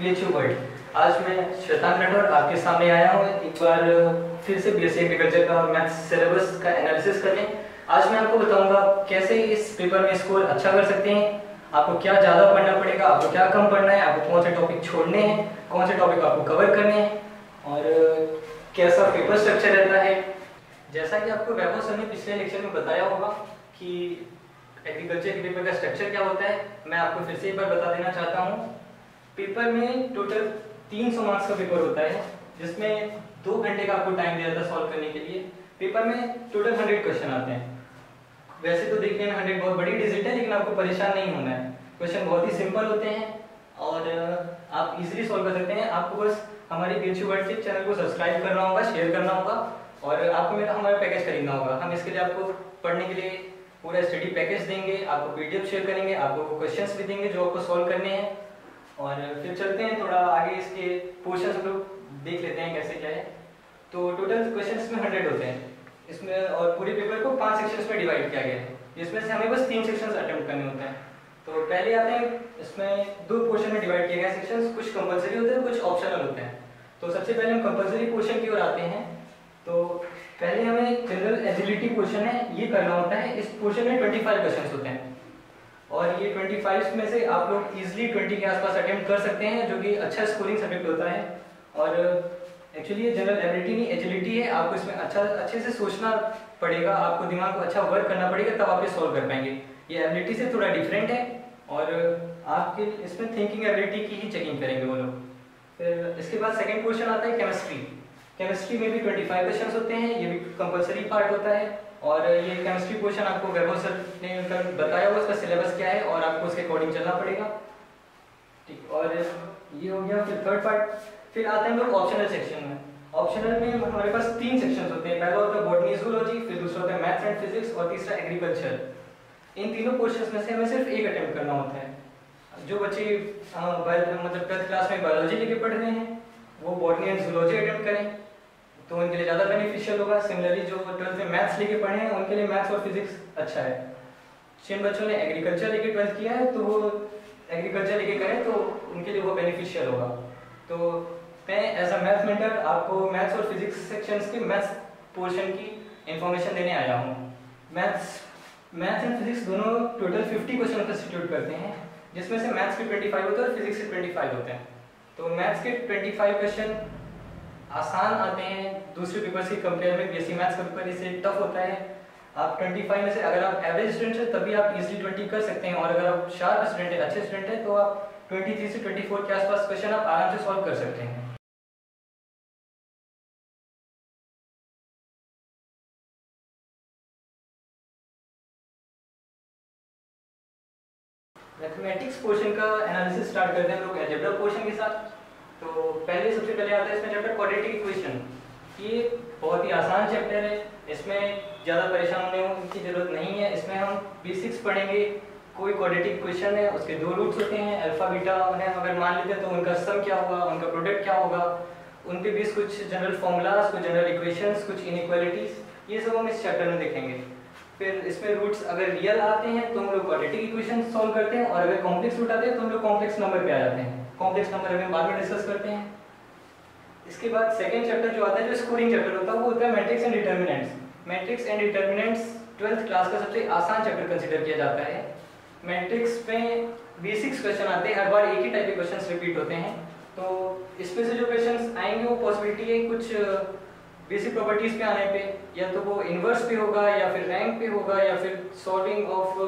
BHU world. आज मैं शैतान राठौर आपके सामने आया हूँ एक बार फिर से बीएससी एग्रीकल्चर का मैथ्स सिलेबस का एनालिसिस करने। आज मैं आपको बताऊंगा कैसे इस पेपर में स्कोर अच्छा कर सकते हैं, आपको क्या ज़्यादा पढ़ना पड़ेगा, आपको क्या कम पढ़ना है, आपको कौन से टॉपिक छोड़ने हैं, कौन से टॉपिक आपको कवर करने हैं और कैसा पेपर स्ट्रक्चर रहता है। जैसा कि आपको वैभव सर ने पिछले लेक्चर में बताया होगा कि एग्रीकल्चर के पेपर का स्ट्रक्चर क्या होता है, मैं आपको फिर से एक बार बता देना चाहता हूँ। पेपर में टोटल 300 मार्क्स का पेपर होता है जिसमें 2 घंटे का आपको टाइम दिया जाता है सॉल्व करने के लिए। पेपर में टोटल 100 क्वेश्चन आते हैं। वैसे तो देखने में 100 बहुत बड़ी डिजिट है, लेकिन आपको परेशान नहीं होना है। क्वेश्चन बहुत ही सिंपल होते हैं और आप इजीली सॉल्व कर सकते हैं। आपको बस हमारे बीएचयू वर्ल्ड के चैनल को सब्सक्राइब करना होगा, शेयर करना होगा और आपको हमारा पैकेज खरीदना होगा। हम इसके लिए आपको पढ़ने के लिए पूरा स्टडी पैकेज देंगे, आपको पीडीएफ शेयर करेंगे, आपको क्वेश्चंस भी देंगे जो आपको सॉल्व करने हैं। और फिर चलते हैं थोड़ा आगे, इसके पोर्शंस हम लोग देख लेते हैं कैसे क्या है। तो टोटल क्वेश्चंस में 100 होते हैं इसमें और पूरे पेपर को 5 सेक्शंस में डिवाइड किया गया है, जिसमें से हमें बस 3 सेक्शंस अटेम्प्ट करने होते हैं। तो पहले आते हैं, इसमें 2 पोर्शन में डिवाइड किए गए सेक्शंस, कुछ कंपलसरी होते हैं, कुछ ऑप्शनल होते हैं। तो सबसे पहले हम कंपलसरी पोर्शन की ओर आते हैं। तो पहले हमें जनरल एबिलिटी पोर्शन है ये करना होता है। इस पोर्शन में 25 क्वेश्चंस होते हैं और ये 25 में से आप लोग इजीली 20 के आसपास अटेम्प्ट कर सकते हैं, जो कि अच्छा स्कोरिंग सब्जेक्ट होता है। और एक्चुअली ये जनरल एबिलिटी नहीं एजिलिटी है, आपको इसमें अच्छे से सोचना पड़ेगा, आपको दिमाग को अच्छा वर्क करना पड़ेगा, तब आप ये सॉल्व कर पाएंगे। ये एबिलिटी से थोड़ा डिफरेंट है और आपके इसमें थिंकिंग एबिलिटी की ही चेकिंग करेंगे वो लोग। फिर इसके बाद सेकेंड पोर्शन आता है केमिस्ट्री। केमिस्ट्री में भी 25 क्वेश्चंस होते हैं, ये भी कंपलसरी पार्ट होता है। और ये केमिस्ट्री पोर्शन आपको वैभव सर ने उनका बताया हुआ उसका सिलेबस क्या है और आपको उसके अकॉर्डिंग चलना पड़ेगा, ठीक। और ये हो गया फिर थर्ड पार्ट। फिर आते हैं हम लोग ऑप्शनल सेक्शन में। ऑप्शनल में हमारे पास 3 सेक्शंस होते हैं। पहला होता है बॉटनी जूलॉजी, फिर दूसरा होता है मैथ्स एंड फिजिक्स और तीसरा एग्रीकल्चर। इन तीनों पोर्शंस में से हमें सिर्फ एक अटेम्प्ट करना होता है। जो बच्चे मतलब 10th क्लास में बायोलॉजी लेके पढ़ रहे हैं वो बॉटनी एंड जूलॉजी अटेम्प्ट करें तो उनके लिए ज़्यादा बेनिफिशियल होगा। सिमिलरली जो 12th में मैथ्स लेके पढ़े हैं उनके लिए मैथ्स और फिजिक्स अच्छा है। जिन बच्चों ने एग्रीकल्चर लेके 12th किया है तो वो एग्रीकल्चर लेके करें तो उनके लिए वो बेनिफिशियल होगा। तो मैं एज अ मैथ्स मेंटर आपको मैथ्स और फिजिक्स सेक्शंस के मैथ्स पोर्शन की इंफॉर्मेशन देने आया हूँ। मैथ्स एंड फिजिक्स दोनों टोटल 50 क्वेश्चन कंस्टिट्यूट करते हैं, जिसमें से मैथ्स के 25 होते हैं और फिजिक्स के 25 होते हैं। तो मैथ्स के 25 क्वेश्चन आसान आते हैं दूसरे पेपर से कंपेयर में। बीएससी मैथ्स का पेपर इससे टफ होता है। आप 25 में से अगर आप एवरेज स्टूडेंट हैं तभी आप इजीली 20 कर सकते हैं, और अगर आप शार्प स्टूडेंट हैं, अच्छे स्टूडेंट हैं, तो आप 23 से 24 के आसपास क्वेश्चन आप आराम से सॉल्व कर सकते हैं। मैथमेटिक्स पोर्शन का एनालिसिस स्टार्ट करते हैं हम लोग अलजेब्रा पोर्शन के साथ। तो सबसे पहले आता है इसमें चैप्टर क्वाड्रेटिक इक्वेशन। ये बहुत ही आसान चैप्टर है, इसमें ज़्यादा परेशान होने की जरूरत नहीं है। इसमें हम बेसिक्स पढ़ेंगे। कोई क्वाड्रेटिक इक्वेशन है उसके 2 रूट्स होते हैं, अल्फा बीटा, उन्हें अगर मान लेते हैं तो उनका सम क्या होगा, उनका प्रोडक्ट क्या होगा, उनके बीच कुछ जनरल फॉर्मूलाज, कुछ जनरल इक्वेशंस, कुछ इनइक्वालिटीज, ये सब हम इस चैप्टर में देखेंगे। फिर इसमें रूट्स अगर रियल आते हैं तो हम लोग क्वाड्रेटिक इक्वेशन सॉल्व करते हैं, और अगर कॉम्प्लेक्स रूट आते हैं तो हम लोग कॉम्प्लेक्स नंबर पे आ जाते हैं। कॉम्प्लेक्स नंबर हमें बाद में डिस्कस करते हैं। इसके बाद सेकंड चैप्टर जो आता है, जो स्कोरिंग चैप्टर होता है, वो होता है matrix and determinants. Matrix and determinants 12th class का सबसे आसान चैप्टर कंसीडर किया जाता है। मैट्रिक्स में बेसिक्स क्वेश्चन आते हैं, हर बार एक ही टाइप के क्वेश्चंस रिपीट होते हैं। तो इसमें से जो क्वेश्चंस आएंगे वो पॉसिबिलिटी है कुछ बेसिक प्रॉपर्टीज पे आने पे, या तो वो इनवर्स पे होगा, या फिर रैंक पे होगा, या फिर solving of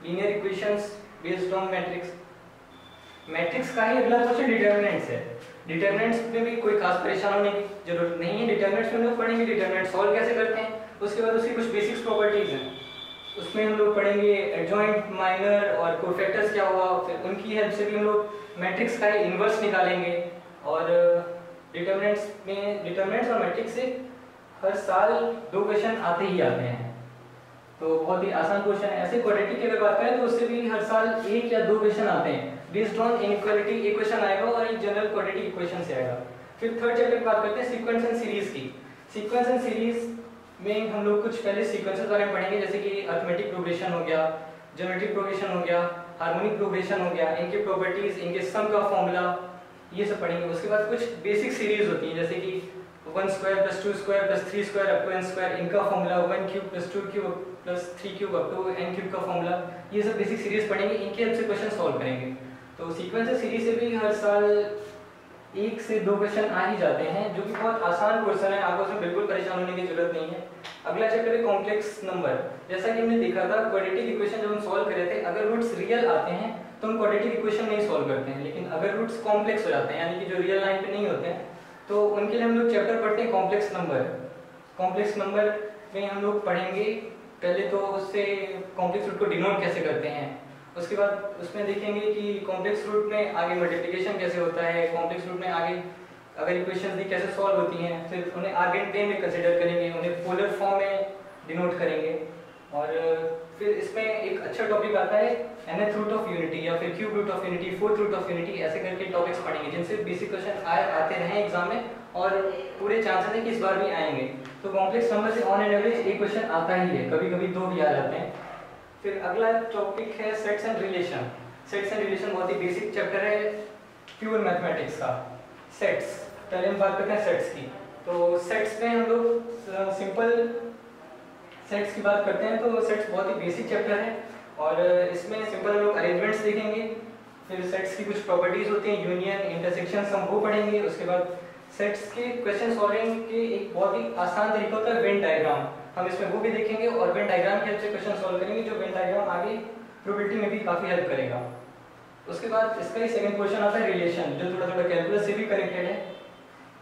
linear equations based on matrix. Matrix का ही अगला क्वेश्चन डिटर्मिनेंट्स है। डिटर्मिनेंट्स में भी कोई खास परेशान होने की जरूरत नहीं है। डिटर्मिनेंट्स में हम लोग पढ़ेंगे डिटर्मिनेंट सॉल्व कैसे करते हैं, उसके बाद उसकी कुछ बेसिक्स प्रॉपर्टीज हैं, उसमें हम लोग पढ़ेंगे एडजॉइंट, माइनर और कोफैक्टर्स क्या होगा। फिर उनकी हेल्प से भी हम लोग मैट्रिक्स का ही इनवर्स निकालेंगे। और डिटर्मिनेंट्स और मैट्रिक्स से हर साल 2 क्वेश्चन आते ही आते हैं, तो बहुत ही आसान क्वेश्चन है। ऐसे क्वाड्रेटिक की अगर बात करें तो उससे भी हर साल 1 या 2 क्वेश्चन आते हैं बेस्ड ऑन इनइक्वालिटी। एक क्वेश्चन आएगा और एक जनरल क्वाड्रेटिक इक्वेशन से आएगा। फिर थर्ड चैप्टर की बात करते हैं सीक्वेंस एंड सीरीज की। सीक्वेंस एंड सीरीज में हम लोग कुछ पहले सीक्वेंसेस बारे में पढ़ेंगे, जैसे कि अरिथमेटिक प्रोग्रेशन हो गया, ज्योमेट्रिक प्रोग्रेशन हो गया, हार्मोनिक प्रोग्रेशन हो गया, इनके प्रॉपर्टीज, इनके सम का फॉर्मूला, ये सब पढ़ेंगे। उसके बाद कुछ बेसिक सीरीज होती हैं, जैसे कि 1 square plus 2 square plus 3 square up to n square, इनका formula 1 cube plus 2 cube plus 3 cube up to n cube का फॉर्मूला, ये सब बेसिक सीरीज पढ़ेंगे, इनके हेल्प से क्वेश्चन सॉल्व करेंगे। तो सीक्वेंस सीरीज से भी हर साल 1 से 2 क्वेश्चन आ ही जाते हैं, जो कि बहुत आसान क्वेश्चन है, आपको उसमें बिल्कुल परेशान होने की जरूरत नहीं है। अगला चैप्टर है कॉम्प्लेक्स नंबर। जैसा कि हमने देखा था क्वाड्रेटिक इक्वेशन जब हम सॉल्व कर रहे थे, अगर रूट्स रियल आते हैं तो हम क्वाड्रेटिक इक्वेशन नहीं सॉल्व करते हैं, लेकिन अगर रूट्स कॉम्प्लेक्स हो जाते हैं यानी कि जो रियल लाइन पे नहीं होते हैं, तो उनके लिए हम लोग चैप्टर पढ़ते हैं कॉम्प्लेक्स नंबर। कॉम्प्लेक्स नंबर में हम लोग पढ़ेंगे पहले तो उससे कॉम्प्लेक्स रूट को डिनोट कैसे करते हैं, उसके बाद उसमें देखेंगे कि कॉम्प्लेक्स रूट में आगे मल्टीप्लिकेशन कैसे होता है, कॉम्प्लेक्स रूट में आगे अगर इक्वेशंस दी कैसे सॉल्व होती हैं, फिर उन्हें आर्गेन प्लेन में कंसीडर करेंगे, उन्हें पोलर फॉर्म में डिनोट करेंगे। और फिर इसमें एक अच्छा टॉपिक आता है nth रूट ऑफ यूनिटी या फिर cube root of unity, fourth root of unity, ऐसे करके टॉपिक्स पढ़ेंगे जिनसे बेसिक क्वेश्चन आते रहे एग्जाम में और पूरे चांसेस है कि इस बार भी आएंगे। तो कॉम्प्लेक्स नंबर से ऑन एन एवरेज एक क्वेश्चन आता ही है, कभी कभी 2 भी आ जाते हैं। फिर अगला टॉपिक है sets and relation. Sets and relation बहुत ही बेसिक चैप्टर है प्योर मैथमेटिक्स का। सेट्स, पहले हम बात करते हैं सेट्स की। तो सेट्स में हम लोग सिंपल सेट्स की बात करते हैं, तो सेट्स बहुत ही बेसिक चैप्टर है और इसमें सिंपल हम लोग अरेंजमेंट्स देखेंगे, फिर सेट्स की कुछ प्रॉपर्टीज होती हैं, यूनियन, इंटरसेक्शंस, हम वो पढ़ेंगे। उसके बाद सेट्स के क्वेश्चन सॉल्विंग के एक बहुत ही आसान तरीका होता है वेन डायग्राम, हम इसमें वो भी देखेंगे और वेन डायग्राम की हेल्प से क्वेश्चन सॉल्व करेंगे, जो वेन डायग्राम आगे प्रोबेबिलिटी में भी काफी हेल्प करेगा। उसके बाद इसका ही सेकंड क्वेश्चन आता है रिलेशन, जो थोड़ा थोड़ा कैलकुलस से भी कनेक्टेड है।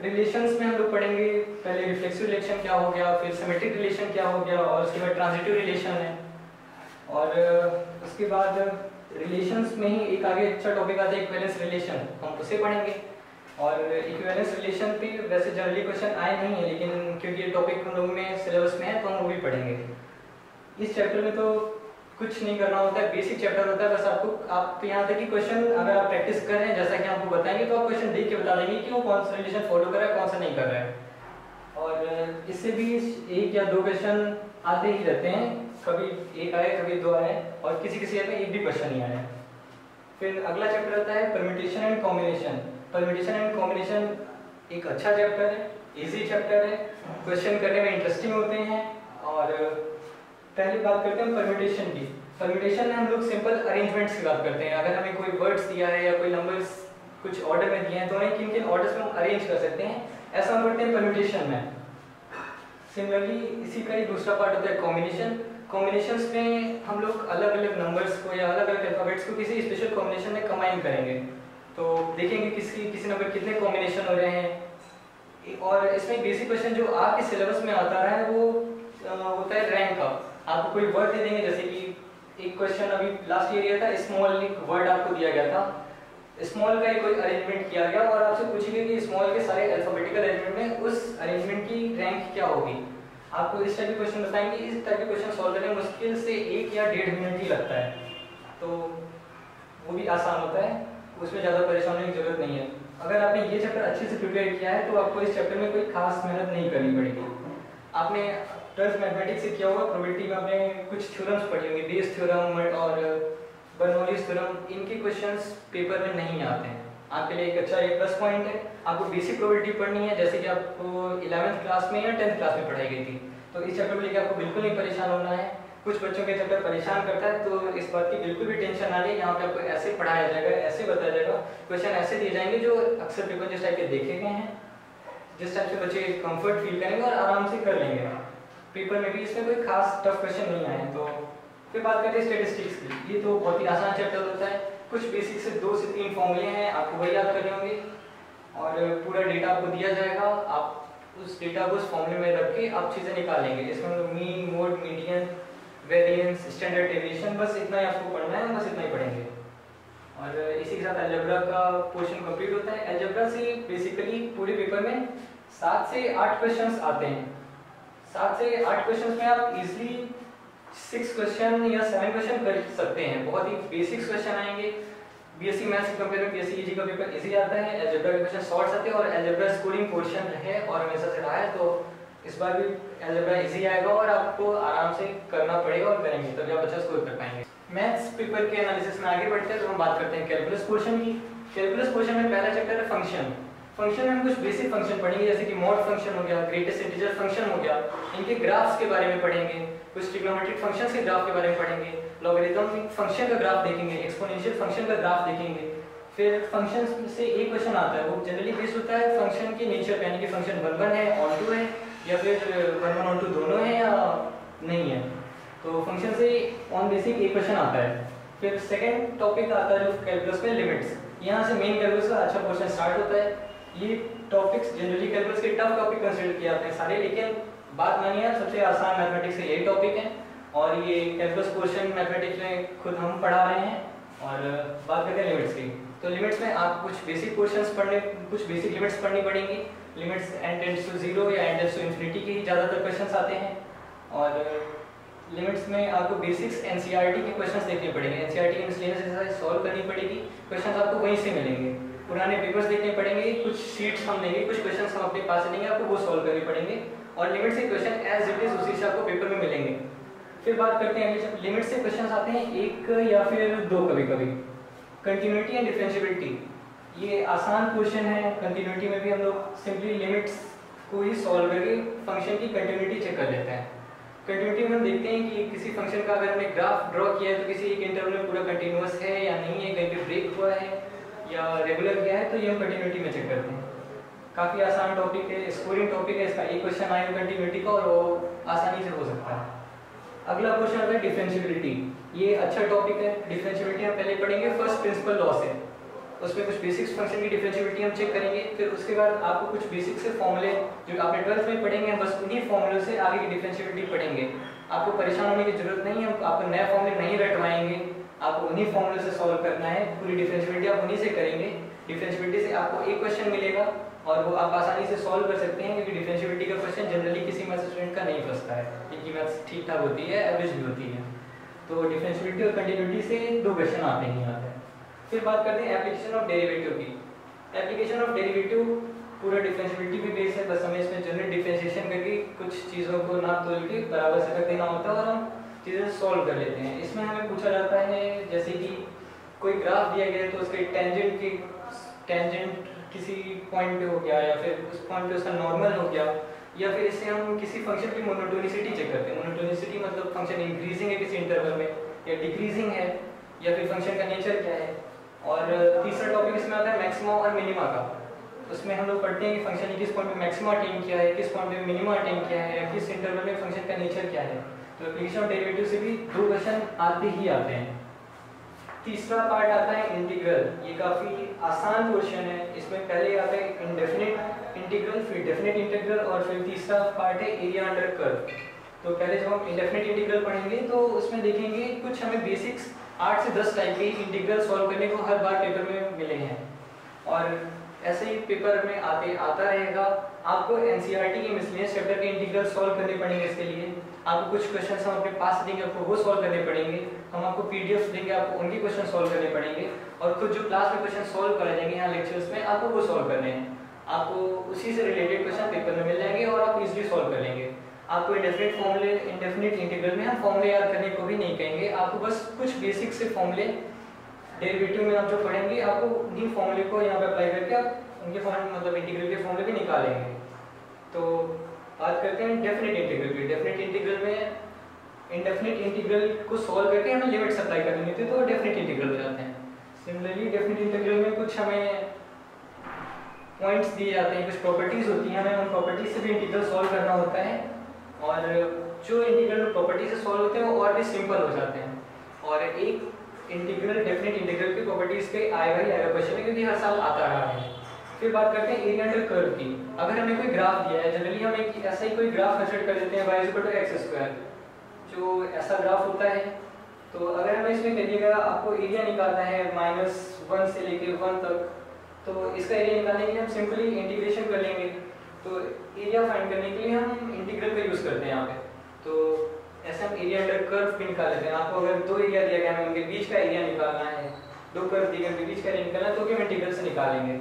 रिलेशंस में हम लोग पढ़ेंगे पहले रिफ्लेक्सिव रिलेशन क्या हो गया, फिर सिमेट्रिक रिलेशन क्या हो गया, और उसके बाद ट्रांजिटिव रिलेशन है। और उसके बाद रिलेशंस में ही एक आगे अच्छा टॉपिक आता है इक्विवेलेंस रिलेशन, हम उसे पढ़ेंगे। और इक्विवेलेंस रिलेशन पे वैसे जनरली क्वेश्चन आए नहीं है, लेकिन क्योंकि ये टॉपिक हम लोग में सिलेबस में है तो हम वो भी पढ़ेंगे। इस चैप्टर में तो कुछ नहीं करना होता है, बेसिक चैप्टर होता है, बस आप यहाँ तक कि क्वेश्चन अगर आप प्रैक्टिस कर रहे हैं जैसा कि आपको बताएंगे तो आप क्वेश्चन देख के बता देंगे कि वो कौन सा रिलेशन फॉलो कर रहा है, कौन सा नहीं कर रहा है। और इससे भी 1 या 2 क्वेश्चन आते ही रहते हैं, कभी 1 आए कभी 2 आए, और किसी किसी में 1 भी क्वेश्चन नहीं आया। फिर अगला चैप्टर आता है permutation and combination. Permutation and combination एक अच्छा चैप्टर है, इजी चैप्टर है, क्वेश्चन करने में इंटरेस्टिंग होते हैं। और पहले बात करते हैं परम्यूटेशन की। परम्यूटेशन में हम लोग सिंपल अरेंजमेंट्स की बात करते हैं, अगर हमें कोई वर्ड्स दिया है या कोई नंबर्स कुछ ऑर्डर में दिए हैं तो उन्हें किन किन ऑर्डर्स में हम अरेंज कर सकते हैं, ऐसा हम करते हैं परम्यूटेशन में। सिमिलरली इसी का ही दूसरा पार्ट होता है कॉम्बिनेशन। कॉम्बिनेशंस में हम लोग अलग अलग नंबर्स को या अलग अलग अल्फाबेट्स को किसी स्पेशल कॉम्बिनेशन में कंबाइन करेंगे, तो देखेंगे किसी नंबर कितने कॉम्बिनेशन हो रहे हैं। और इसमें बेसिक क्वेश्चन जो आपके सिलेबस में आता है वो होता है रैंक का। आपको कोई वर्ड दे देंगे, जैसे कि एक क्वेश्चन अभी लास्ट ईयर ये था, स्मॉल एक वर्ड आपको दिया गया था, स्मॉल का कोई अरेंजमेंट किया गया और आपसे पूछेंगे कि स्मॉल के सारे अल्फाबेटिकल अरेंजमेंट में उस अरेंजमेंट की रैंक क्या होगी। आपको इस टाइप के क्वेश्चन बताएंगे, इस टाइप के क्वेश्चन सॉल्व करने में मुश्किल से 1 या 1.5 मिनट ही लगता है, तो वो भी आसान होता है, उसमें ज़्यादा परेशान होने की जरूरत नहीं है। अगर आपने ये चैप्टर अच्छे से प्रिपेयर किया है तो आपको इस चैप्टर में कोई खास मेहनत नहीं करनी पड़ेगी। आपने 12th मैथमेटिक्स से किया होगा, प्रोबेबिलिटी में आपने कुछ थ्योरम्स पढ़ी होंगी, बेस थ्योरम और बर्नौलीज थ्योरम, इनके क्वेश्चंस पेपर में नहीं आते हैं, आपके लिए एक अच्छा एक प्लस पॉइंट है। आपको बेसिक प्रोबेबिलिटी पढ़नी है जैसे कि आपको 11th क्लास में या 10th क्लास में पढ़ाई गई थी, तो इस चैप्टर को लेकर आपको बिल्कुल नहीं परेशान होना है। कुछ बच्चों के चैप्टर परेशान करता है तो इस बात की बिल्कुल भी टेंशन ना ले, यहाँ पे आपको ऐसे पढ़ाया जाएगा, ऐसे बताया जाएगा, क्वेश्चन ऐसे दिए जाएंगे जो अक्सर पेपर जिस टाइप के देखे गए हैं, जिस टाइप से बच्चे कंफर्ट फील करेंगे और आराम से कर लेंगे। पेपर में भी इसमें कोई खास टफ क्वेश्चन नहीं आए। तो फिर बात करते हैं स्टैटिस्टिक्स की। ये तो बहुत ही आसान चैप्टर होता है, कुछ बेसिक से 2 से 3 फॉर्मूले हैं, आपको वही याद करने होंगे और पूरा डेटा आपको दिया जाएगा, आप उस डेटा को उस फॉर्मूले में रख के आप चीज़ें निकालेंगे। इसमें mean, mode, median, variance, standard deviation, बस इतना ही आपको पढ़ना है, बस इतना ही पढ़ेंगे। और इसी के साथ अलजेब्रा का पोर्शन कंप्लीट होता है। अलजेब्रा से बेसिकली पूरे पेपर में 7 से 8 क्वेश्चंस आते हैं। 7 से 8 क्वेश्चंस में आप इजीली 6 क्वेश्चन या 7 क्वेश्चन कर सकते हैं, बहुत ही बेसिक क्वेश्चन आएंगे। बीएससी मैथ्स के कंपेयर में बीएससी ईजी का पेपर इजी आता है, अलजेब्रा के क्वेश्चन शॉर्ट्स आते हैं और अलजेब्रा स्कोरिंग पोर्शन है और हमेशा से रहा है, तो इस बार भी अलजेब्रा इजी आएगा और आपको आराम से करना पड़ेगा और करेंगे तभी आप अच्छा स्कोर कर पाएंगे। मैथ्स पेपर के एनालिसिस में आगे बढ़ते हैं तो हम बात करते हैं कैलकुलस पोर्शन की। कैलकुलस पोर्शन में पहला चैप्टर है फंक्शन। फंक्शन में हम कुछ बेसिक फंक्शन पढ़ेंगे, जैसे कि मॉड फंक्शन हो गया, ग्रेटेस्ट इंटीजर फंक्शन हो गया, इनके ग्राफ्स के बारे में पढ़ेंगे, कुछ ट्रिग्नोमेट्रिक फंक्शंस के ग्राफ के बारे में पढ़ेंगे, लॉगरिथमिक फंक्शन का ग्राफ देखेंगे, एक्सपोनेंशियल फंक्शन का ग्राफ देखेंगे। फिर फंक्शन से एक क्वेश्चन आता है, वो जनरली बेस्ड होता है फंक्शन के नेचर पे, यानी कि फंक्शन 1 1 है, ऑन 2 है, या फिर 1 1 ऑन 2 दोनों है या नहीं है। तो फंक्शन से ऑन बेसिक एक क्वेश्चन आता है। फिर सेकंड टॉपिक आता है जो कैलकुलस में लिमिट्स। यहाँ से मेन कैलकुलस का अच्छा पोर्शन स्टार्ट होता है। ये टॉपिक्स जनरली कैलकुलस के टफ टॉपिक कंसीडर किए जाते हैं सारे, लेकिन बात मानिए सबसे आसान मैथमेटिक्स से यही टॉपिक है, और ये कैलकुलस पोर्शन मैथमेटिक्स में खुद हम पढ़ा रहे हैं। और बात करते हैं लिमिट्स की, तो लिमिट्स में आप कुछ बेसिक पोर्शंस पढ़ने, कुछ बेसिक लिमिट्स पढ़नी पड़ेंगी। लिमिट्स n टेंड्स टू 0 या n टेंड्स टू इन्फिनिटी के ही ज़्यादातर क्वेश्चंस आते हैं। और लिमिट्स में आपको बेसिक्स एनसीईआरटी के क्वेश्चंस देखने पड़ेंगे, एनसीईआरटी की मिसलेनियस एक्सरसाइज सॉल्व करनी पड़ेगी, क्वेश्चंस आपको वहीं से मिलेंगे, पुराने पेपर्स देखने पड़ेंगे, कुछ शीट्स हम लेंगे, कुछ क्वेश्चंस हम अपने पास लेंगे, आपको वो सॉल्व करने पड़ेंगे, और लिमिट्स के क्वेश्चन एज इट इज उसी से आपको पेपर में मिलेंगे। फिर बात करते हैं जब लिमिट्स से क्वेश्चंस आते हैं एक या फिर दो कभी-कभी, कंटिन्यूटी एंड डिफरेंशिएबिलिटी। ये आसान क्वेश्चन है, कंटिन्यूटी में भी हम लोग सिंपली लिमिट्स को ही सॉल्व करके फंक्शन की कंटिन्यूटी चेक कर लेते हैं। कंटिन्यूटी में हम देखते हैं कि किसी फंक्शन का अगर हमने ग्राफ ड्रॉ किया है तो किसी एक इंटरवल में पूरा कंटिन्यूअस है या नहीं है, कहीं पे ब्रेक हुआ है या रेगुलर गया है, तो ये हम कंटिन्यूटी में चेक करते हैं। काफ़ी आसान टॉपिक है, स्कोरिंग टॉपिक है, इसका एक क्वेश्चन आए कंटिन्यूटी का और वो आसानी से हो सकता है। अगला क्वेश्चन आता है डिफरेंशिएबिलिटी। ये अच्छा टॉपिक है। डिफरेंशिएबिलिटी हम पहले पढ़ेंगे फर्स्ट प्रिंसिपल लॉ से, उसमें कुछ बेसिक्स फंक्शन की डिफरेंशिएबिलिटी हम चेक करेंगे। फिर उसके बाद आपको कुछ बेसिक से फॉर्मूले जो आपने 12th में पढ़ेंगे, हम बस उन्हीं फॉर्मूले से आगे की डिफरेंशिएबिलिटी पढ़ेंगे। आपको परेशान होने की जरूरत नहीं है, हम आपको नए फॉर्मूले नहीं रटवाएंगे, आपको उन्हीं फॉर्मूले से सॉल्व करना है। पूरी डिफरेंशिएबिलिटी आप उन्हीं से करेंगे। डिफरेंशिएबिलिटी से आपको एक क्वेश्चन मिलेगा और वो आप आसानी से सॉल्व कर सकते हैं, क्योंकि डिफरेंशिएबिलिटी का क्वेश्चन जनरली किसी मैथ्स स्टूडेंट का नहीं फंसता है, क्योंकि मैथ्स ठीक ठाक होती है, एवरेज भी होती है। तो डिफरेंशिएबिलिटी और कंटिन्यूटी से दो क्वेश्चन आते हैं यहाँ पे। फिर बात करते हैं एप्लीकेशन ऑफ डेरिवेटिव की। एप्लीकेशन ऑफ डेरिवेटिव पूरा डिफरेंशिएबिलिटी भी बेस है, बस हमें इसमें जनरल डिफरेंशिएशन करके कुछ चीज़ों को नाप तोल के बराबर से रख देना होता है और हम चीज़ें सॉल्व कर लेते हैं। इसमें हमें पूछा जाता है जैसे कि कोई ग्राफ दिया गया है तो उसके टेंजेंट किसी पॉइंट पे हो गया, या फिर उस पॉइंट पे उसका नॉर्मल हो गया, या फिर इससे हम किसी फंक्शन की मोनोटोनिसिटी चेक करते हैं। मोनोटोनिसिटी मतलब फंक्शन इंक्रीजिंग है किसी इंटरवल में या डिक्रीजिंग है, या फिर फंक्शन का नेचर क्या है। और तीसरा टॉपिक इसमें आता है मैक्सिमा और मिनिमा का। उसमें हम लोग पढ़ते हैं कि फंक्शन ने किस पॉइंट पे मैक्सिमा अटेन किया है, किस पॉइंट पे मिनिमा अटेन किया है, या किस इंटरवल में फंक्शन का नेचर क्या है। तो एप्लीकेशन ऑफ डेरिवेटिव से भी दो क्वेश्चन आते ही आते हैं। तीसरा पार्ट आता है इंटीग्रल। ये काफ़ी आसान क्वेश्चन है। इसमें पहले आता है इंडेफिनिट इंटीग्रल, फिर डेफिनिट इंटीग्रल, और फिर तीसरा पार्ट है एरिया अंडर कर्व। तो पहले जब हम इंडेफिनिट इंटीग्रल पढ़ेंगे तो उसमें देखेंगे कुछ हमें बेसिक्स 8 से 10 टाइप के इंटीग्रल सॉल्व करने को हर बार पेपर में मिले हैं, और ऐसे ही पेपर में आता रहेगा। आपको एनसीईआरटी के मिसलेनियस चैप्टर के इंटीग्रल सॉल्व करने पड़ेंगे। इसके लिए आपको कुछ क्वेश्चंस हम अपने पास देंगे, आपको वो सॉल्व करने पड़ेंगे। हम आपको पीडीएफ देंगे, आपको उनके क्वेश्चन सॉल्व करने पड़ेंगे, और खुद जो क्लास में क्वेश्चन सॉल्व कराए जाएंगे यहाँ लेक्चर्स में, आपको वो सॉल्व करने हैं। आपको उसी से रिलेटेड क्वेश्चन पेपर में मिल जाएंगे और आप इजीली सॉल्व कर लेंगे। आपको इंडेफिनिट इंटीग्रल में हम फॉर्मूले याद करने को भी नहीं कहेंगे, आपको बस कुछ बेसिक से फॉर्मूले डेरिवेटिव में आप जो पढ़ेंगे, आपको उन्हीं फॉर्मूले को यहाँ पे अप्लाई करके आप उनके फॉर्मूले मतलब इंटीग्रल के फॉर्मूले भी निकालेंगे। तो बात करते हैं डेफिनेट इंटीग्रल की। डेफिनेट इंटीग्रल में इंडेफिनिट इंटीग्रल को सॉल्व करके हमें लिमिट्स अप्लाई करनी होती है, तो डेफिनेट इंटीग्रल हो जाते हैं। सिमिलरली डेफिनेट इंटीग्रल में कुछ हमें पॉइंट्स दिए जाते हैं, कुछ प्रॉपर्टीज होती हैं, हमें उन प्रॉपर्टीज से भी इंटीग्रल सॉल्व करना होता है, और जो इंटीग्रल प्रॉपर्टी से सॉल्व होते हैं वो और भी सिंपल हो जाते हैं। और एक इंटीग्रल डेफिनेट इंटीग्रल की प्रॉपर्टीज पे आएगा ही आएगा क्वेश्चन में, क्योंकि हर साल आता रहा है। फिर बात करते हैं एरिया अंडर कर्व की। अगर हमें कोई ग्राफ दिया है, जनरली हम एक ऐसा ही कोई ग्राफ कंसीडर कर लेते हैं y = x², जो ऐसा ग्राफ होता है। तो अगर हमें इसमें कहिएगा आपको एरिया निकालना है -1 से लेके 1 तक, तो इसका एरिया निकालने के लिए हम सिंपली इंटीग्रेशन कर लेंगे। तो एरिया फाइंड करने के लिए हम इंटीग्रल का यूज़ करते हैं यहाँ पे। तो ऐसे हम एरिया अंडर कर्व भी निकाल लेते हैं। आपको अगर दो एरिया दिया गया है, उनके बीच का एरिया निकालना है, दो कर्व दिए गए उनके बीच का एरिया निकालना है, तो हम इंटीग्रल से निकालेंगे।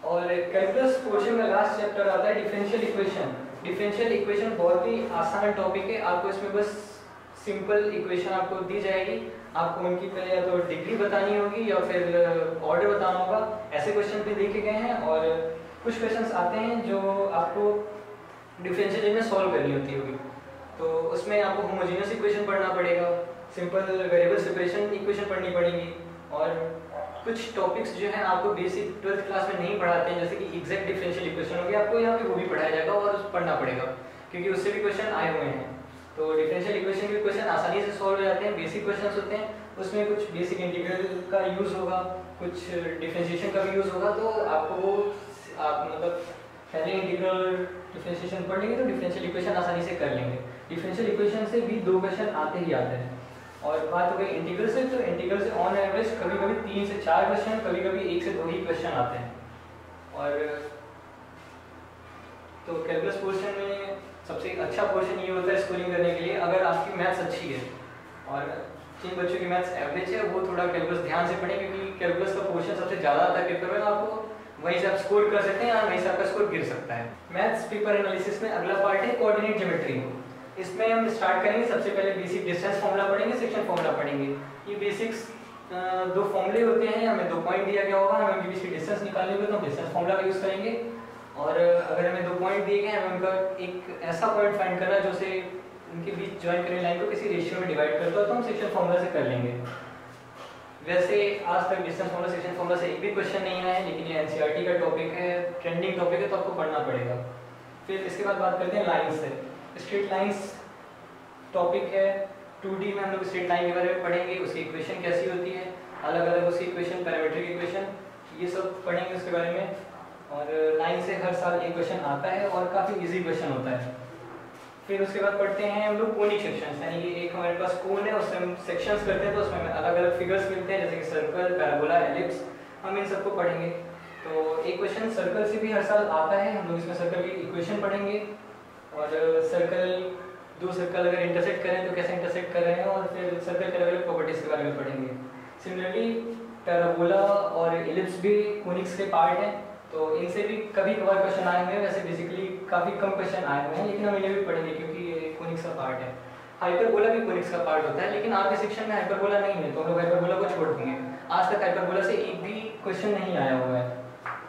और कैलकुलस पोर्शन का लास्ट चैप्टर आता है डिफरेंशियल इक्वेशन। डिफरेंशियल इक्वेशन बहुत ही आसान टॉपिक है, आपको इसमें बस सिंपल इक्वेशन आपको दी जाएगी, आपको उनकी पहले या तो डिग्री बतानी होगी या फिर ऑर्डर बताना होगा। ऐसे क्वेश्चन भी देखे गए हैं और कुछ क्वेश्चंस आते हैं जो आपको डिफरेंशियल में सॉल्व करनी होती होगी, तो उसमें आपको होमोजेनियस इक्वेशन पढ़ना पड़ेगा, सिंपल वेरिएबल सेपरेशन इक्वेशन पढ़नी पड़ेगी, और कुछ टॉपिक्स जो हैं आपको बेसिक 12th क्लास में नहीं पढ़ाते हैं, जैसे कि एग्जैक्ट डिफरेंशियल इक्वेशन हो गया, आपको यहाँ पे वो भी पढ़ाया जाएगा और पढ़ना पड़ेगा क्योंकि उससे भी क्वेश्चन आए हुए हैं। तो डिफरेंशियल इक्वेशन के क्वेश्चन आसानी से सॉल्व हो जाते हैं, बेसिक क्वेश्चंस होते हैं, उसमें कुछ बेसिक इंटीग्रल का यूज़ होगा, कुछ डिफरेंशिएशन का भी यूज़ होगा, तो आपको वो आप मतलब पहले इंटीग्रल डिफरेंशिएशन पढ़ लेंगे तो डिफरेंशियल इक्वेशन आसानी से कर लेंगे। डिफरेंशियल इक्वेशन से भी 2 क्वेश्चन आते ही आते हैं। और बात हो गई इंटीग्रल से, तो इंटीग्रल से ऑन एवरेज कभी कभी 3 से 4 क्वेश्चन, कभी कभी 1 से 2 ही क्वेश्चन आते हैं। और तो कैलकुलस पोर्शन में सबसे अच्छा पोर्शन ये होता है स्कोरिंग करने के लिए, अगर आपकी मैथ्स अच्छी है और जिन बच्चों की मैथ्स एवरेज है वो थोड़ा कैलकुलस ध्यान से पढ़ें, क्योंकि कैलकुलस का पोर्शन सबसे ज़्यादा आता है पेपर में, आपको वहीं से आप स्कोर कर सकते हैं या वहीं से आपका स्कोर गिर सकता है। मैथ्स पेपर एनालिसिस में अगला पार्ट है कोऑर्डिनेट ज्योमेट्री। इसमें हम स्टार्ट करेंगे, सबसे पहले बेसिक डिस्टेंस फॉर्मूला पढ़ेंगे, सेक्शन फॉर्मूला पढ़ेंगे। ये बेसिक्स 2 फॉर्मूले होते हैं, हमें 2 पॉइंट दिया गया होगा, हमें उनके बीच की डिस्टेंस निकालनी होगी तो हम डिस्टेंस फॉर्मूला का यूज़ करेंगे। और अगर हमें 2 पॉइंट दिए गए हैं, हमें उनका एक ऐसा पॉइंट फाइंड करना है जो से उनके बीच ज्वाइन करने लाइन को किसी रेशियो में डिवाइड करता है, तो हम सेक्शन फॉर्मूला से कर लेंगे। वैसे आज तक डिस्टेंस फॉर्मूला सेक्शन फॉर्मूला से एक भी क्वेश्चन नहीं आया है, लेकिन ये एनसीईआरटी का टॉपिक है, ट्रेंडिंग टॉपिक है, तो आपको पढ़ना पड़ेगा। फिर इसके बाद बात करते हैं लाइन्स से। स्ट्रेट लाइन्स टॉपिक है, 2D में हम लोग स्ट्रेट लाइन के बारे में पढ़ेंगे, उसकी इक्वेशन कैसी होती है, अलग अलग उसकी इक्वेशन, पैरामीट्रिक इक्वेशन, ये सब पढ़ेंगे उसके बारे में। और लाइन से हर साल एक क्वेश्चन आता है और काफ़ी इजी क्वेश्चन होता है। फिर उसके बाद पढ़ते हैं हम लोग कोनिक सेक्शंस, यानी कि एक हमारे पास कोन है, उससे हम सेक्शंस करते हैं, तो उसमें अलग अलग फिगर्स मिलते हैं, जैसे कि सर्कल, पैराबोला, एलिप्स, हम इन सबको पढ़ेंगे। तो एक क्वेश्चन सर्कल से भी हर साल आता है, हम लोग इसमें सर्कल की इक्वेशन पढ़ेंगे, और सर्कल 2 सर्कल अगर इंटरसेक्ट करें तो कैसे इंटरसेक्ट कर रहे हैं, और फिर सर्कल के अलग अलग प्रॉपर्टीज के बारे में पढ़ेंगे। सिमिलरली पैराबोला और एलिप्स भी कोनिक्स के पार्ट हैं, तो इनसे भी कभी कभार क्वेश्चन आए हुए हैं, वैसे बेसिकली काफ़ी कम क्वेश्चन आए हुए हैं, लेकिन हम इन्हें भी पढ़ेंगे क्योंकि ये कोनिक्स का पार्ट है। हाइपरबोला भी कोनिक्स का पार्ट होता है, लेकिन आपके सेक्शन में हाइपरबोला नहीं है, तो हम लोग हाइपरबोला को छोड़ देंगे। आज तक हाइपरबोला से एक भी क्वेश्चन नहीं आया हुआ है।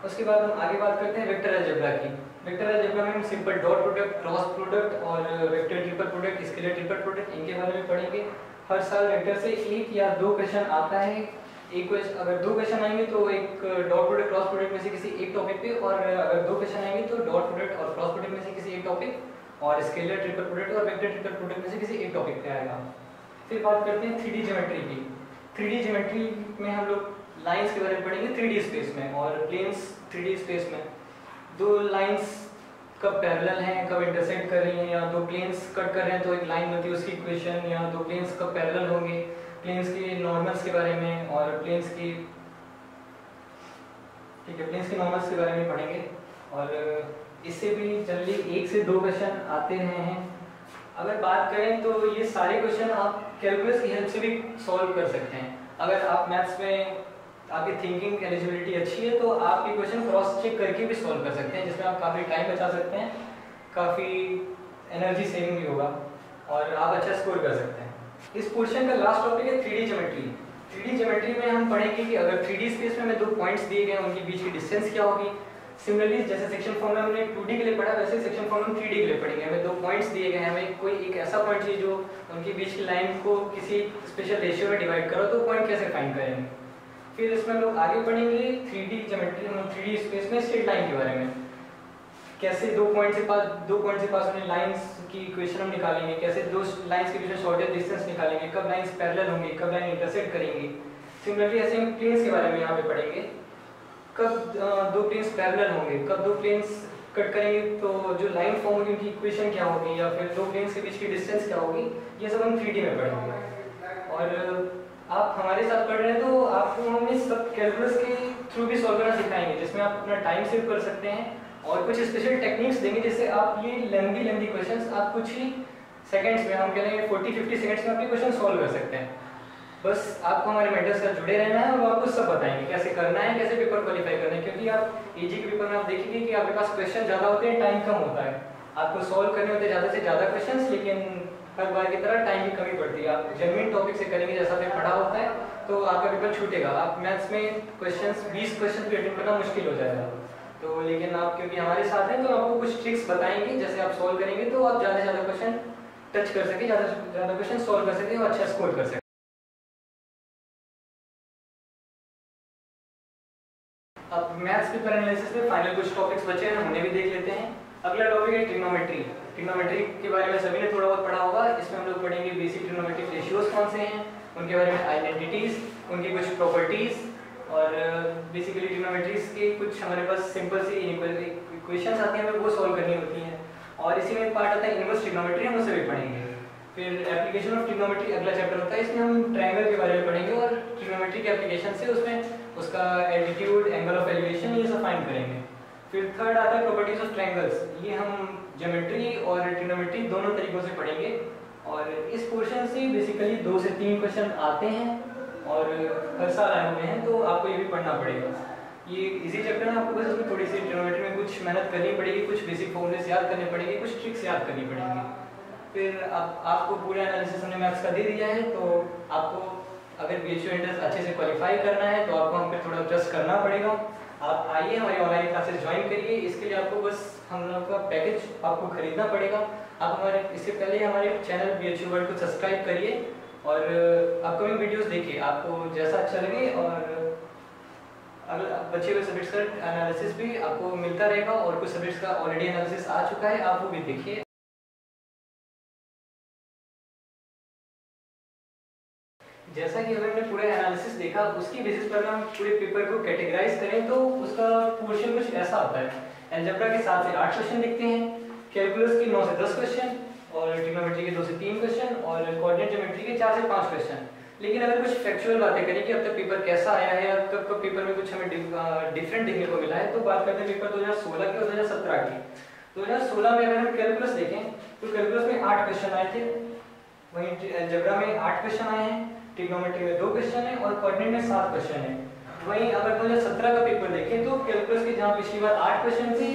उसके बाद हम आगे बात करते हैं वेक्टर अलजेब्रा की। वेक्टर अलजेब्रा में हम simple dot product, cross product और vector triple product, scalar triple product, इनके बारे में पढ़ेंगे। हर साल वेक्टर से 1 या 2 क्वेश्चन आता है। एक क्वेश्चन, अगर 2 क्वेश्चन आएंगे तो एक डॉट प्रोडक्ट क्रॉस प्रोडक्ट में से किसी एक टॉपिक पे, और अगर 2 क्वेश्चन आएंगे तो डॉट प्रोडक्ट और क्रॉस प्रोडक्ट में से किसी एक टॉपिक, और स्केलर ट्रिपल प्रोडक्ट और वेक्टर ट्रिपल प्रोडक्ट में से किसी एक टॉपिक पे आएगा। फिर बात करते हैं 3D ज्योमेट्री की। 3D ज्योमेट्री में हम लोग लाइंस के बारे में पढ़ेंगे 3D स्पेस में, और प्लेन्स 3D स्पेस में। 2 लाइंस कब पैरेलल हैं, कब इंटरसेक्ट कर रही हैं, या 2 प्लेन्स कट कर रहे हैं तो एक लाइन होती है उसकी इक्वेशन, या 2 प्लेन्स कब पैरेलल होंगे, प्लेन्स के नॉर्मल्स के बारे में, और प्लेन्स की प्लेन्स के नॉर्मल्स के बारे में पढ़ेंगे। और इससे भी जनरली 1 से 2 क्वेश्चन आते रहे हैं। अगर बात करें तो ये सारे क्वेश्चन आप कैलकुलस की हेल्प से भी सॉल्व कर सकते हैं। अगर आप मैथ्स में आपकी थिंकिंग एलिजिबिलिटी अच्छी है तो आप ये क्वेश्चन क्रॉस चेक करके भी सॉल्व कर सकते हैं, जिसमें आप काफ़ी टाइम बचा सकते हैं, काफ़ी एनर्जी सेविंग भी होगा और आप अच्छा स्कोर कर सकते हैं। इस पोर्शन का लास्ट टॉपिक है 3D ज्योमेट्री। 3D ज्योमेट्री में हम पढ़ेंगे कि अगर 3D स्पेस में हमें 2 पॉइंट्स दिए गए, उनके बीच की डिस्टेंस क्या होगी। सिमिलरली जैसे सेक्शन फॉर्मूला हमने 2D के लिए पढ़ा, वैसे सेक्शन फॉर्मूला हम 3D के लिए पढ़ेंगे। हमें 2 पॉइंट्स दिए गए हैं, हमें कोई एक ऐसा पॉइंट चाहिए जो उनके बीच की लाइन को किसी स्पेशल रेशियो में डिवाइड करो, तो पॉइंट कैसे फाइंड करेंगे। फिर इसमें लोग आगे पढ़ेंगे 3D ज्योमेट्री, 3D स्पेस में स्ट्रेट लाइन के बारे में, कैसे 2 पॉइंट से पास होने लाइंस की इक्वेशन हम निकालेंगे, कैसे 2 लाइंस के बीच में शॉर्टेस्ट डिस्टेंस निकालेंगे, कब लाइंस पैरेलल होंगी, कब लाइन इंटरसेक्ट करेंगी। सिमिलरली ऐसे हम प्लेन्स के बारे में यहाँ पे पढ़ेंगे, कब 2 प्लेन्स पैरेलल होंगे, कब 2 प्लेन्स कट करेंगे तो जो लाइन फॉर्म होगी उनकी इक्वेशन क्या होगी, या फिर 2 प्लेन्स के बीच की डिस्टेंस क्या होगी, ये सब हम 3D में पढ़ेंगे। और आप हमारे साथ पढ़ रहे हैं तो आपको हम इस सब कैलकुलस के थ्रू भी सॉल्व करना सिखाएंगे, जिसमें आप अपना टाइम सेव कर सकते हैं, और कुछ स्पेशल टेक्निक्स देंगे जिससे आप ये लेंथी क्वेश्चंस आप कुछ ही सेकंड्स में, हम कह रहे हैं 40-50 सेकंड्स में आप ये क्वेश्चन सॉल्व कर सकते हैं। बस आपको हमारे मेंटर्स से जुड़े रहना है और वो आपको सब बताएंगे कैसे करना है, कैसे पेपर क्वालिफाई करना है। क्योंकि आप एजी के पेपर में आप देखेंगे कि आपके पास क्वेश्चन ज़्यादा होते हैं, टाइम कम होता है, आपको सॉल्व करने होते हैं ज़्यादा से ज़्यादा क्वेश्चन, लेकिन हर बार की तरह टाइम की कमी पड़ती है। आप जेन्युइन टॉपिक से करेंगे जैसा आपने पढ़ा होता है तो आपका पेपर छूटेगा। आप मैथ्स में क्वेश्चंस 20 क्वेश्चन भी अटेंड करना मुश्किल हो जाएगा। तो लेकिन आप क्योंकि हमारे साथ हैं तो आपको कुछ ट्रिक्स बताएंगे, जैसे आप सॉल्व करेंगे तो आप ज़्यादा से ज़्यादा क्वेश्चन टच कर सके, ज़्यादा से ज़्यादा क्वेश्चन सॉल्व कर सके और अच्छा स्कोर कर सके। अब मैथ्स पेपर एनालिसिस में फाइनल कुछ टॉपिक्स बचे हैं, उन्हें भी देख लेते हैं। अगला टॉपिक है ट्रिग्नोमेट्री। ट्रिग्नोमेट्री के बारे में सभी ने थोड़ा बहुत पढ़ा होगा। इसमें हम लोग पढ़ेंगे बेसिक ट्रिग्नोमेट्रिक रेशियोज कौन से हैं, उनके बारे में आइडेंटिटीज, उनकी कुछ प्रॉपर्टीज और बेसिकली ट्रिग्नोमेट्रीज के कुछ हमारे पास सिंपल सी इक्वेशंस आती हैं, हमें वो सॉल्व करनी होती हैं। और इसी में पार्ट आता है इनवर्स ट्रिग्नोमेट्री, हम उसे भी पढ़ेंगे। फिर एप्लीकेशन ऑफ ट्रिग्नोमेट्री अगला चैप्टर होता है, इसमें हम ट्रायंगल के बारे में पढ़ेंगे और ट्रिग्नोमेट्री के एप्लीकेशन से उसमें उसका एल्टीट्यूड, एंगल ऑफ एलिवेशन ये सब फाइंड करेंगे। फिर थर्ड आता है प्रॉपर्टीज ऑफ ट्रायंगल्स, ये हम ज्योमेट्री और ट्रिग्नोमेट्री दोनों तरीकों से पढ़ेंगे। और इस पोर्शन से बेसिकली 2 से 3 क्वेश्चन आते हैं और हर साल आए हुए हैं, तो आपको ये भी पढ़ना पड़ेगा। ये इजी चैप्टर है, आपको बस उसमें थोड़ी सी ट्रिग्नोमेट्री में कुछ मेहनत करनी पड़ेगी, कुछ बेसिक फॉर्मूलेस याद करने पड़ेंगे, कुछ ट्रिक्स याद करनी पड़ेंगी। फिर आपको पूरा एनालिसिस हमने मैथ्स का दे दिया है, तो आपको अगर बीएचयू एंट्रेंस अच्छे से क्वालिफाई करना है तो आपको हम पे थोड़ा ट्रस्ट करना पड़ेगा। आप आइए हमारी ऑनलाइन क्लासेस ज्वाइन करिए। इसके लिए आपको बस हम लोग का पैकेज आपको खरीदना पड़ेगा। आप हमारे इससे पहले हमारे चैनल बीएचयू वर्ल्ड को सब्सक्राइब करिए और अपकमिंग वीडियोस देखिए, आपको जैसा अच्छा लगे। और अगर बचे हुए सब्जेक्ट्स का एनालिसिस भी आपको मिलता रहेगा और कुछ सब्जेक्ट्स का ऑलरेडी एनालिसिस आ चुका है, आप वो भी देखिए। जैसा कि अगर हमने पूरा एनालिसिस देखा, उसकी बेसिस पर हम पूरे पेपर को कैटेगराइज करें तो उसका पोर्शन कुछ ऐसा आता है। अलजेब्रा के 7 से 8 क्वेश्चन दिखते हैं, कैलकुलस के 9 से 10 क्वेश्चन और ट्रिग्नोमेट्री के 2 से 3 क्वेश्चन और कोऑर्डिनेट ज्योमेट्री के 4 से 5 क्वेश्चन। लेकिन अगर कुछ फैक्चुअल बातें करें कि अब तक पेपर कैसा आया है, अब तक का पेपर में कुछ हमें डिफरेंट देखने को मिला है, तो बात करते हैं पेपर 2016 की और 2017 की। 2016 में अगर हम कैलकुलस देखें तो कैलकुलस में 8 क्वेश्चन आए थे, वहीं अलजेब्रा में 8 क्वेश्चन आए हैं, ट्रिग्नोमेट्री में 2 क्वेश्चन है और कोऑर्डिनेट में 7 क्वेश्चन है। वहीं अगर 2017 का पेपर देखें तो कैलकुलस के जहां पिछली बार 8 क्वेश्चन थे,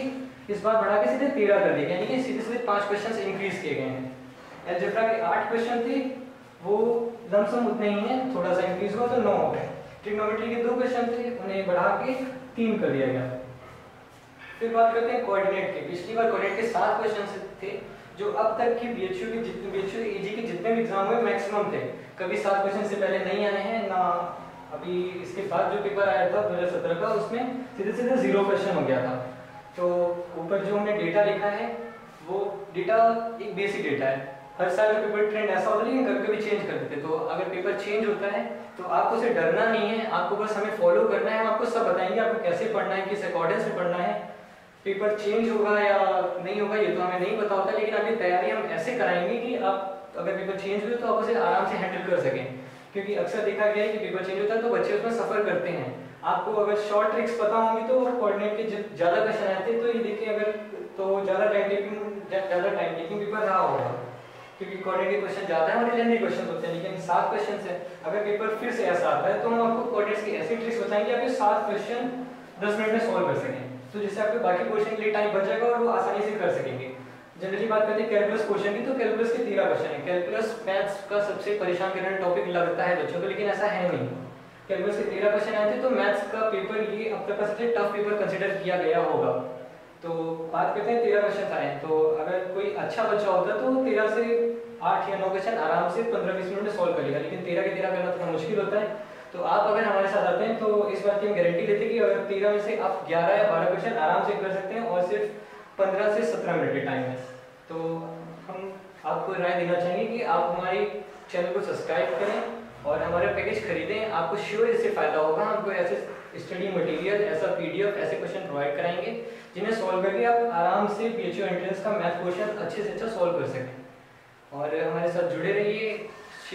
इस बार बढ़ा के सीधे 13 कर दिए, यानी कि सीधे 5 क्वेश्चन इंक्रीज किए गए हैं। अलजेब्रा के 8 क्वेश्चन थे, वो लमसम उतने ही हैं, थोड़ा सा इंक्रीज हुआ तो 9 हो गए। ट्रिग्नोमेट्री के 2 क्वेश्चन थे, उन्हें बढ़ा के 3 कर दिया गया। फिर बात करते हैं कोऑर्डिनेट की। पिछली बार कोऑर्डिनेट के 7 क्वेश्चन थे, जो अब तक की बीएचयू के जितने बीएचयू एजी के जितने भी एग्जाम हुए मैक्सिमम थे। कभी 7 क्वेश्चन से पहले नहीं आए हैं ना, अभी इसके बाद जो पेपर आया था 2017 का, उसमें सीधे सीधे 0 क्वेश्चन हो गया था। तो ऊपर जो हमने डेटा लिखा है वो डेटा एक बेसिक डेटा है। हर साल का पेपर ट्रेंड ऐसा होता है, लेकिन कभी कभी चेंज कर देते। तो अगर पेपर चेंज होता है तो आपको उसे डरना नहीं है, आपको बस हमें फॉलो करना है। हम आपको सब बताएंगे आपको कैसे पढ़ना है, किस अकॉर्डिंग से पढ़ना है। पेपर चेंज होगा या नहीं होगा ये तो हमें नहीं पता होता, लेकिन अभी तैयारी हम ऐसे कराएंगे कि आप अगर पेपर चेंज हुए तो आप उसे आराम से हैंडल कर सकें। क्योंकि अक्सर देखा गया है कि पेपर चेंज होता है तो बच्चे उसमें सफर करते हैं। आपको अगर शॉर्ट ट्रिक्स पता होंगी तो कोऑर्डिनेट के ज़्यादा क्वेश्चन आते हैं, तो ये देखिए अगर तो ज़्यादा टाइम टेकिंग पेपर रहा होगा, क्योंकि कोऑर्डिनेट के क्वेश्चन ज़्यादा है और लेंथी क्वेश्चन होते हैं। लेकिन 7 क्वेश्चन है, अगर पेपर फिर से ऐसा आता है तो हम आपको कोऑर्डिनेट्स की ऐसी ट्रिक्स बताएंगे आप 7 क्वेश्चन 10 मिनट में सॉल्व कर सकें, तो जिससे आपके बाकी पोर्शन के लिए टाइम बच जाएगा और वो आसानी से कर सकेंगे। जनरली बात करते हैं कैलकुलस क्वेश्चन की, तो कैलकुलस के 13 क्वेश्चन है। कैलकुलस मैथ्स का सबसे परेशान करने वाला टॉपिक लगता है बच्चों को, लेकिन ऐसा है नहीं। कैलकुलस के 13 क्वेश्चन आए थे, तो मैथ्स का पेपर ये अब तक का सबसे टफ पेपर कंसीडर किया गया होगा। तो बात करते हैं 13 क्वेश्चन आए, तो अगर कोई अच्छा बच्चा होता तो 13 से 8 या 9 क्वेश्चन आराम से 15-20 मिनट में सॉल्व कर लेगा, लेकिन 13 के 13 करना थोड़ा मुश्किल होता है। तो आप अगर हमारे साथ आते हैं तो इस बात की हम गारंटी लेते हैं कि अगर 13 में से आप 11 या 12 क्वेश्चन आराम से कर सकते हैं और सिर्फ 15 से 17 मिनट के टाइम में। तो हम आपको राय देना चाहेंगे कि आप हमारे चैनल को सब्सक्राइब करें और हमारा पैकेज खरीदें। आपको श्योर इससे फायदा होगा। हमको ऐसे स्टडी मटेरियल, ऐसा पीडीएफ, ऐसे क्वेश्चन प्रोवाइड कराएंगे जिन्हें सॉल्व करके आप आराम से बीएचयू एंट्रेंस का मैथ क्वेश्चन अच्छे से अच्छा सॉल्व कर सकें। और हमारे साथ जुड़े रहिए,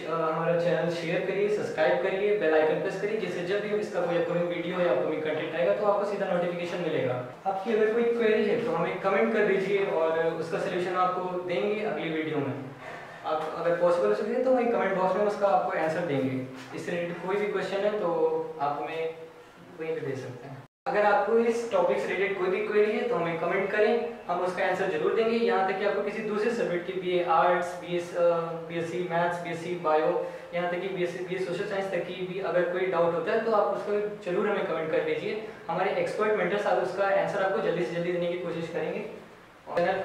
हमारा चैनल शेयर करिए, सब्सक्राइब करिए, बेल आइकन प्रेस करिए, जिससे जब भी इसका कोई अपकमिंग वीडियो या अपकमिंग कंटेंट आएगा तो आपको सीधा नोटिफिकेशन मिलेगा। आपकी अगर कोई क्वेरी है तो हमें कमेंट कर दीजिए और उसका सलूशन आपको देंगे अगली वीडियो में। आप अगर पॉसिबल हो सके तो वही कमेंट बॉक्स में उसका आपको आंसर देंगे। इससे रिलेटेड कोई भी क्वेश्चन है तो आप हमें वहीं पे दे सकते हैं। अगर आपको इस टॉपिक से रिलेटेड कोई भी क्वेरी है तो हमें कमेंट करें, हम उसका आंसर जरूर देंगे। यहाँ तक कि आपको किसी दूसरे सब्जेक्ट की BA arts, BSc maths, BSc bio, यहाँ तक कि बीए सोशल साइंस तक की भी अगर कोई डाउट होता है तो आप उसको जरूर हमें कमेंट कर दीजिए। हमारे एक्सपर्ट मेंटर्स आप उसका आंसर आपको जल्दी से जल्दी देने की कोशिश करेंगे।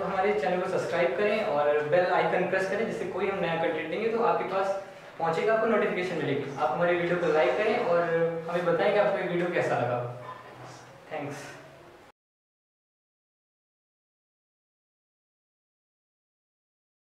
हमारे चैनल को सब्सक्राइब करें और बेल आइकन प्रेस करें, जिससे कोई हम नया कंटेंट देंगे तो आपके पास पहुंचेगा, आपको नोटिफिकेशन मिलेगी। आप हमारे वीडियो को लाइक करें और हमें बताएं कि आपको ये वीडियो कैसा लगा। थैंक्स।